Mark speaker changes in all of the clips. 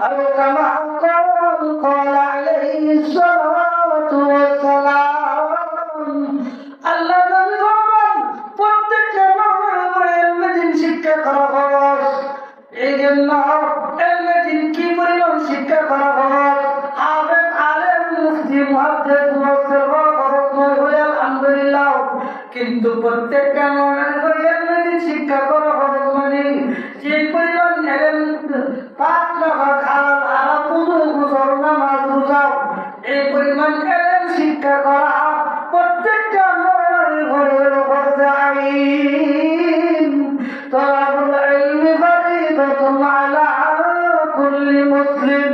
Speaker 1: أو كما قال عليه الصلاة والسلام আল্লাহ নবী বলেন প্রত্যেকটা মানুষের শিক্ষা করা ফরজ। এই জন্য এলমেদিন কি পরিমাণ শিক্ষা করা ফরজ, আলেম আলেম মুফতি মুহাদ্দিস মুফাসসির ফরজ নয় বলে আলহামদুলিল্লাহ, কিন্তু প্রত্যেকটা মানুষের এলমেদিন শিক্ষা করা ফরজ। মানে যে পরিমাণ এলেম পাঁচ টাকা খাওয়ার আর পুজো গুজর নামাজ রোজাও এই পরিমাণ এলেম শিক্ষা করা প্রত্যেকটা মানুষের ঘরের উপর আইন। তলাবুল ইলমি ফরিদাতুন আলা কুল্লি মুসলিম।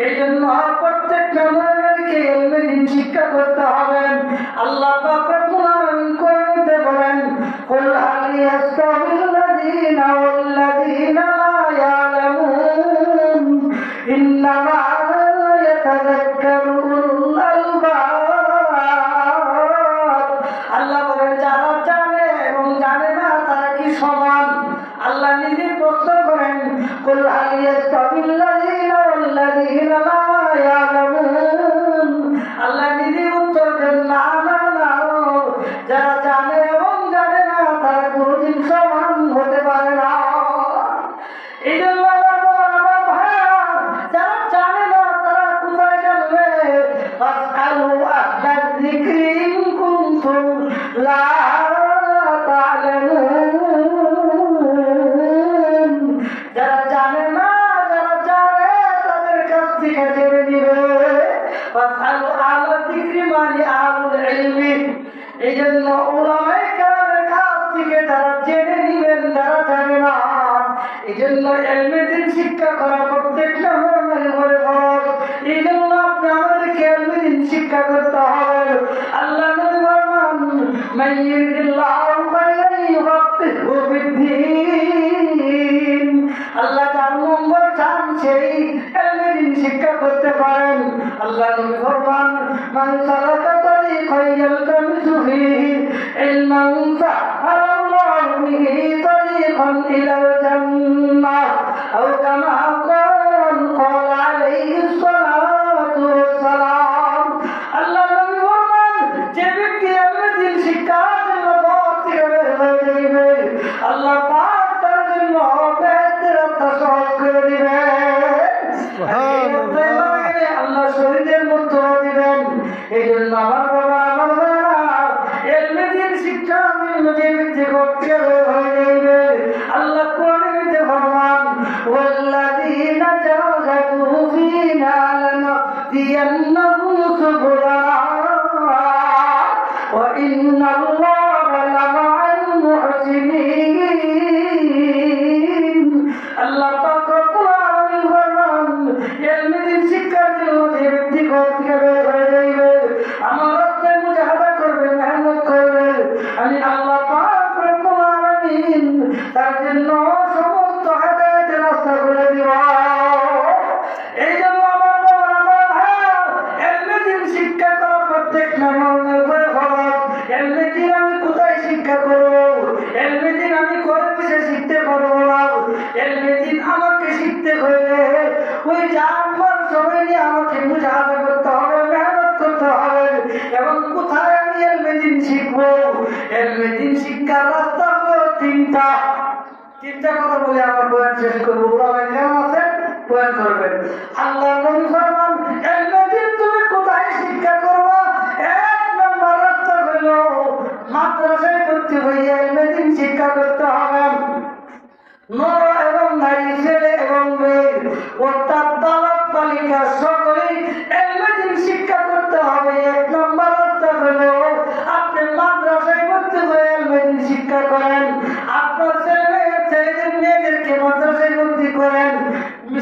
Speaker 1: এই জন্য প্রত্যেকটা মানুষকে ইলমের শিক্ষা করতে হবে। আল্লাহ পাক রব্বুল আলামিন কোরআনে বলেন কুল হাল ইয়াস্তাবিল লাযীনা ওয়াল্লাযীনা লা ইয়ালামুন ইন্নামা ইয়াতাযাক্কারু উলুল আলবাব। আল্লাহ বলেন যারা জানে এবং জানে না তারা কি সমান? আল্লাহ নিজে প্রশ্ন করেন কুল হাল ইয়াস্তাবিল লাযীনা ওয়াল্লাযীনা লা ইয়ালামুন। আল্লাহ নিজে উত্তর দেন না না না, যারা জানে এবং জানে না তারা কোনদিন সমান হতে পারে না। এই জন্য আমার ভাইয়া যারা জানে না তারা কোথায় জানবে? ফাসআলু আহলা যিকরি ইন কুনতুম লা তা'লামুন। যারা জানে না, যারা জানে তাদের কাছ থেকে জেনে নিবে। ফাসআলু আহলা যিকরি মানে আহলুল ইলমি। এই জন্য উলামায়ে কেরামের কাছ থেকে যারা জেনে নিবেন যারা জানে না। এই জন্য ইলমের শিক্ষা করা প্রত্যেকটা মুমিনের উপরে ফরজ। এই জন্য আপনি আমাদেরকে ইলমের শিক্ষা করতে হবে। আল্লাহ নবী বলেন মান ইউরিদিল্লাহু খায়রান ইউফাক্কিহু ফিদ্দীন। আল্লাহ যার মঙ্গল চান সেই ইলমের শিক্ষা করতে পারেন। আল্লাহ নবী বলেন মান সালাকা তরিকান ইয়ালতামিসু ফীহি ইলমান সাহালাল্লাহু বিহি তরিকান ইলাল জান্নাহ আও কামা قال عليه الصلاة والسلام। আল্লাহ নবী বলেন যে ব্যক্তি ইলমের শিক্ষার জন্য পথ থেকে বের হয়ে যাবে আল্লাহ পাক তার জন্য বেহেশতের রাস্তা সহজ করে দিবেন। আল্লাহ শরীরের মধ্যে দিবেন। এই জন্য আমার বাবা আমার বাবা ইলমের শিক্ষা যে ব্যক্তি করতে বের হয়ে যাবে আল্লাহ কোরআনে ফরমান والذين جاهدوا فينا لنهدينهم سبلنا وإن الله لمع المحسنين। আল্লাহ পাক রব্বুল আলামিন ফরমান ইলমের শিক্ষা যে ব্যক্তি করতে বের হয়ে যাবে আমার রাস্তায় মুজাহাদা করবে, মেহনত করবে, আমি আল্লাহ পাক রব্বুল আলামিন তার জন্য সমস্ত হেদায়েতের রাস্তা করে দিব। এই জন্য আমার ইলমের শিক্ষা করা প্রত্যেক মুমিনের উপরে ফরজ। ইলমের আমি কোথায় শিক্ষা করব? ইলমের আমি ঘরে বসে শিখতে পারবো না। ইলমের আমাকে শিখতে হলে ওই জানবার সময় নিয়ে আমাকে মুজাহাদা করতে হবে, মেহনত করতে হবে। এবং কোথায় আমি ইলমের শিখবো? ইলমের শিক্ষার রাস্তা হলো তিনটা কথা বলে আমার বয়ান শেষ করবো। ওলামায়ে কেরাম আছেন, বয়ান করবেন। আল্লাহ নবী ফরমান ইলমের তুমি কোথায় শিক্ষা করবা? এক নম্বর রাস্তা হলো মাদ্রাসায় ভর্তি হয়ে ইলমের শিক্ষা করতে হবে। নর এবং নারী, ছেলে এবং মেয়ে অর্থাৎ বালক বালিকা সকলেই ইলমের শিক্ষা করতে হবে। এক নম্বর রাস্তা হলো আপনি মাদ্রাসায় ভর্তি হয়ে ইলমের শিক্ষা করেন। আপনার ছেলেদের মেয়েদেরকে মাদ্রাসায় ভর্তি করেন,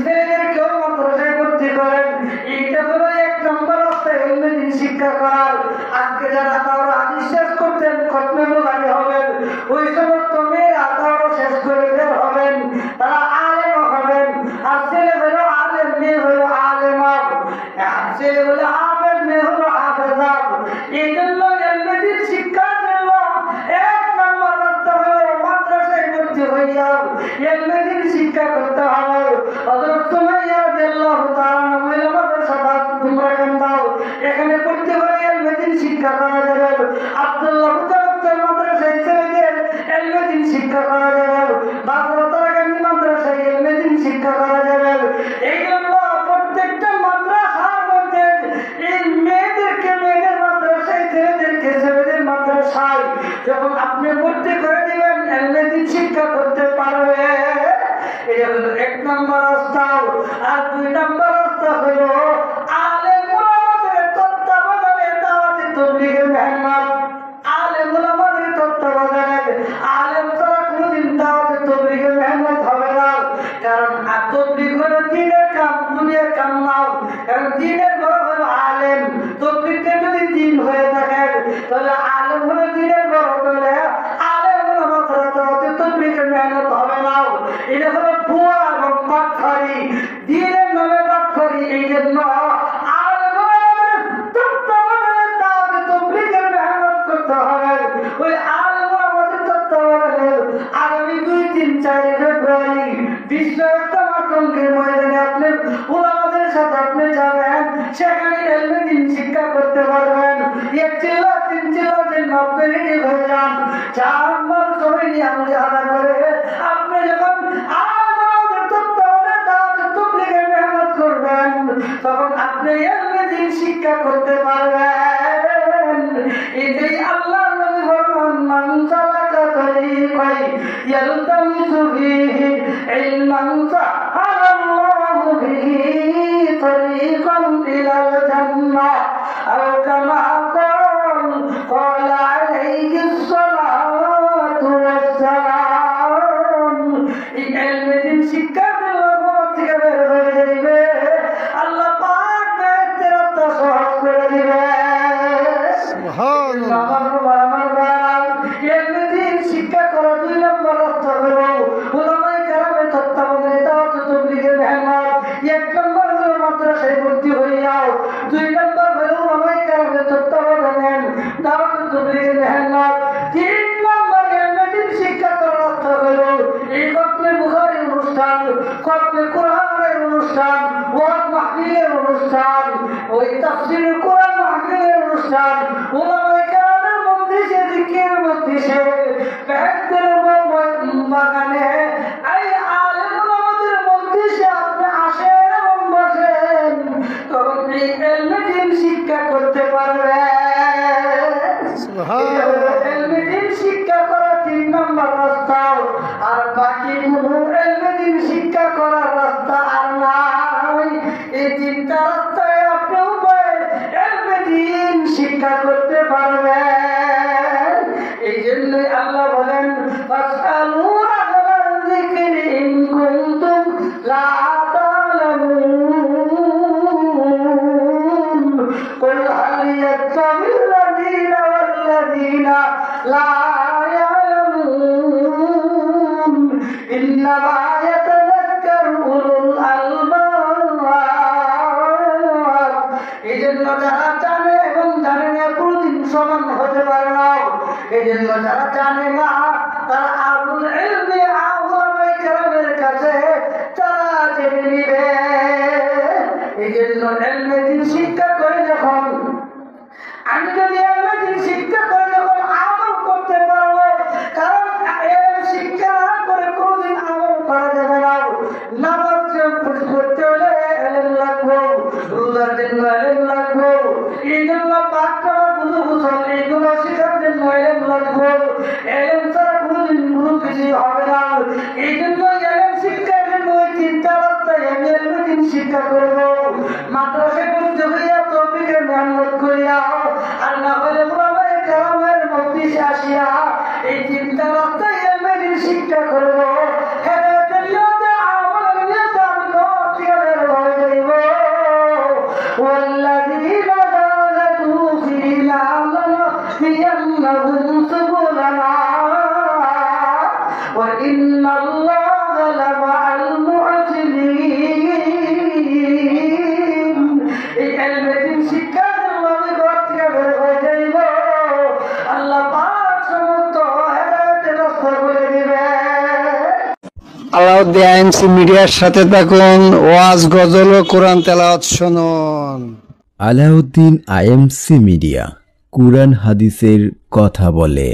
Speaker 1: ছেলেদেরকেও মাদ্রাসায় ভর্তি করেন। এইটা হলো এক নম্বর রাস্তা ইলমের শিক্ষা করার। আজকে যারা তারা হাদিস শেষ করতেন খতমে বুখারী হবেন, ওই সমস্ত মেয়েরা তারা শেষ করে বের হবেন, তারা আলেম হবেন। আর ছেলে হলো আলেম, মেয়ে হলো আলেমা। করা যাবে। এই জন্য প্রত্যেকটা মাদ্রাসার মধ্যে এই মেয়েদেরকে মেয়েদের মাদ্রাসায়, ছেলেদেরকে ছেলেদের মাদ্রাসায় যখন আপনি ভর্তি করে দিবেন, এলমেদিন শিক্ষা করতে পারবে। এটা হলো 1 নম্বর রাস্তা। আর 2 নম্বর রাস্তা হলো আলেম ওলামাদের তত্ত্বাবধানে দাওয়াতে তাবলীগের মেহনত। আলেম ওলামাদের তত্ত্বাবধানে আলেম ছাড়া কোনোদিন দাওয়াতে তাবলীগের মেহনত হবে না। কারণ তাবলীগ হলো দ্বীনের কাম, দুনিয়ার কাম না। কারণ দ্বীনের বড় হলো আলেম। তাবলীগের যদি দ্বীন হয়ে থাকে তাহলে আলেম হলো দ্বীনের বড়, তাহলে আলেম ওলামা ছাড়া দাওয়াতে তাবলীগের মেহনত হবে না। এটা হলো ভুয়া এবং বাটখারি, দ্বীনের নামে বাটখারি। এই জন্য আলেম ওলামাদের তত্ত্বাবধানে দাওয়াতে তাবলীগের মেহনত করতে হবে। ওই আলেম ওলামাদের তত্ত্বাবধানে আগামী 2, 3, 4 ফেব্রুয়ারি বিশ্বমাতঙ্গের ময়দানে আপনি ওলামাদের সাথে আপনি যাবেন, সেখানে এলমেদিন শিক্ষা করতে পারবেন। 1 চিল্লা 3 চিল্লা দিন আপনি রেডি হয়ে যান। 4 নম্বর সবাই নিয়ে আমাকে আদা করে আপনি যখন আমাদের তত্ত্বাবধানে দাওয়াতে তাবলীগের মেহনত করবেন, তখন আপনি এলমেদিন শিক্ষা করতে পারবেন। এটাই আল্লাহ নবী ফরমান, মান সালাকা তরিকাই ইয়ালতামিসু ফীহি ইলমান সাহালাল্লাহু বিহি তরিকান ইলাল জান্নাহ আও কামা ক্বালা আলাইহিস সালাতু ওয়াস সালাম। এই এলমেদিন শিক্ষা থেকে বের হয়ে যাইবে, আল্লাহ পাক বেহেশতের রাস্তা সহজ করে দিবে। শিক্ষা করা 2 নম্বর রাস্তা হলো উলামায়ে কেরামের তত্ত্বাবধানে দাওয়াতে তাবলীগের মেহনত। 1 নম্বর হলো মাদ্রাসায় ভর্তি হয়ে যাও। 2 নম্বর হলো উলামায়ে কেরামের তত্ত্বাবধানে দাওয়াতে তাবলীগের মেহনত। 3 নম্বর এলমেদিন শিক্ষা করার রাস্তা হলো এই খতমে বুখারী অনুষ্ঠান, খতমে কোরআনের অনুষ্ঠান, ওয়াজ মাহফিলের অনুষ্ঠান, ওই তাফসীরুল কোরআন মাহফিলের অনুষ্ঠান, উলামায়ে কেরামের মজলিসে, জিকিরের মজলিসে, বেহেশতের বাগানে, এই আলেম ওলামাদের মজলিসে আপনি আসেন এবং বসেন, তখন এই এলমেদিন শিক্ষা করতে পারবেন। এলমেদিন শিক্ষা করা 3 নম্বর রাস্তা। আর বাকি কোনো এলমেদিন শিক্ষা করার রাস্তা আর নাই। এই 3টা রাস্তায় আপনি উভয় এলমেদিন শিক্ষা করতে পারবেন। এই জন্যই আল্লাহ বলেন, ফাসআলু আহলাল যিকরি ইন কুনতুম লা তা'লামুন কুল হাল ইয়াস্তাবিল্লাযীনা ওয়াল্লাযীনা লা ইয়া'লামুন ইন্নামা ইয়াতাযাক্কারু উলুল আলবাব। এই জন্য যারা জানে এবং জানে না কোনদিন সমান হতে পারে না। এই জন্য যারা জানে না তারা আবুল ইলমি উলামায়ে কেরামের কাছে তারা জেনে নিবে। এই জন্য এলমেদিন শিক্ষা করে যখন আমি যদি এলমেদিন শিক্ষা করে যখন আমল করতে পারবো, কারণ এলম শিক্ষা না করে কোনদিন আমল করা যাবে না। নামাজ পড়তে হলে এলম লাগবে, রোজার জন্য এলম লাগবে, এই জন্য পাক করা, বুঝু গোসল এইগুলো শেখার জন্য এলম লাগবে। এলম ছাড়া কোনদিন কোনো কিছু হবে না। এই জন্য এলম শিক্ষার জন্য ওই 3টা রাস্তায় আমি এলমেদিন শিক্ষা করবো। মাদ্রাসায় পড়তে হইয়া তাবলীগের মেহনত করিয়া, আর না হলে উলামায়ে কেরামের মজলিসে আসিয়া এই 3টা রাস্তায় এলমেদিন শিক্ষা করবো। হেদায়েতের নিয়তে, আমলের নিয়তে আমি ঘর থেকে বের হয়ে যাইব। ওয়াল্লাযীনা জাহাদু ফীনা লানাহদিয়ান্নাহুম সুবুলানা ওয়া ইন্নাল্লাহা লামা'আল মুহসিনিন। এই এলমেদিন শিক্ষা জন্য আমি ঘর থেকে বের হয়ে যাইব, আল্লাহ পাক সমস্ত হেদায়েতের রাস্তা করে দিবে।
Speaker 2: আলাউদ্দিন আইএমসি মিডিয়ার সাথে থাকুন, ওয়াজ, গজল ও কোরআন তেলাওয়াত শুনুন।
Speaker 3: আলাউদ্দিন আইএমসি মিডিয়া, কুরআন হাদিসের কথা বলে।